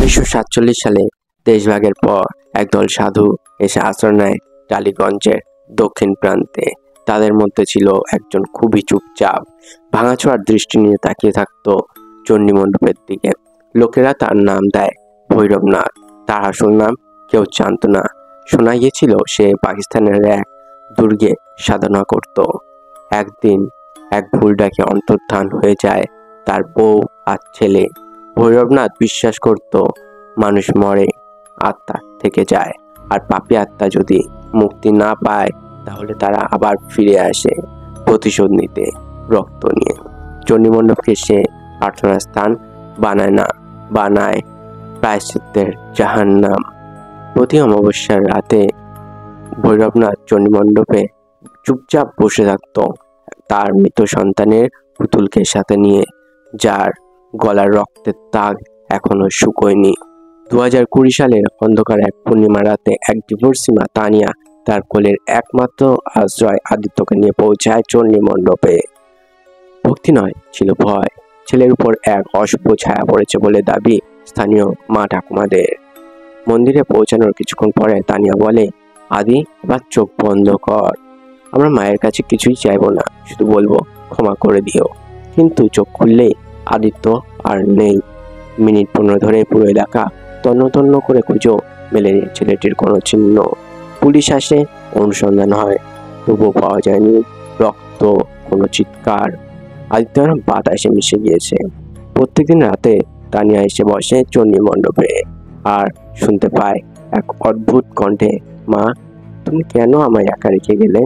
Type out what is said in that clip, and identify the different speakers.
Speaker 1: 1947 সালে দেশভাগের পর একদল সাধু এসে আশ্রয় নেয় টালিগঞ্জের দক্ষিণ প্রান্তে। তাদের মধ্যে ছিল একজন খুবই চুপচাপ, ভাঙাচোরার দৃষ্টি নিয়ে তাকিয়ে থাকতো চণ্ডী মণ্ডপের দিকে। লোকেরা তার নাম দেয় ভৈরবনাথ। তার আসল নাম কেউ জানত না। শোনা গিয়েছিল সে পাকিস্তানের এক দুর্গে সাধনা করত। একদিন এক ভুল ডাকে অন্তর্ধান হয়ে যায় তার বউ আর ছেলে। ভৈরবনাথ বিশ্বাস করত মানুষ মরে, আত্মা থেকে যায়, আর পাপী আত্মা যদি মুক্তি না পায় তাহলে তারা আবার ফিরে আসে প্রতিশোধ নিতে, রক্ত নিয়ে। চণ্ডী মণ্ডপকে সে প্রার্থনার স্থান বানায় প্রায়শ্চিত্তের জাহান্নাম। প্রতি অমাবস্যার রাতে ভৈরবনাথ চণ্ডী মণ্ডপে চুপচাপ বসে থাকত তার মৃত সন্তানের পুতুলকে সাথে নিয়ে, যার গলার রক্তের দাগ এখনো শুকোয়নি। 2020 সালের অন্ধকার এক পূর্ণিমা রাতে এক ডিভোর্সি মা তানিয়া তার কোলের একমাত্র আশ্রয় আদিত্যকে নিয়ে পৌঁছায় চণ্ডী মণ্ডপে। ভক্তি নয়, ছিল ভয়। ছেলের উপর এক অশুভ ছায়া পড়েছে বলে দাবি স্থানীয় মা ঠাকুমাদের। মন্দিরে পৌঁছানোর কিছুক্ষণ পরে তানিয়া বলে, আদি এবার চোখ বন্ধ কর। আমরা মায়ের কাছে কিছুই চাইবো না, শুধু বলবো ক্ষমা করে দিও। কিন্তু চোখ খুললেই আদিত্য আর নেই। মিনিট 15 ধরে পুরো এলাকা তন্ন তন্ন করে খুঁজো, মেলেনি ছেলেটির কোনো চিহ্ন। পুলিশ আসে, অনুসন্ধান হয়, তবুও পাওয়া যায়নি রক্ত, কোনো চিৎকার। আদিত্যর বাতাসে মিশে গিয়েছে। প্রত্যেকদিন রাতে তানিয়া এসে বসে চণ্ডী মণ্ডপে আর শুনতে পায় এক অদ্ভুত কণ্ঠে, মা তুমি কেন আমায় একা রেখে গেলে?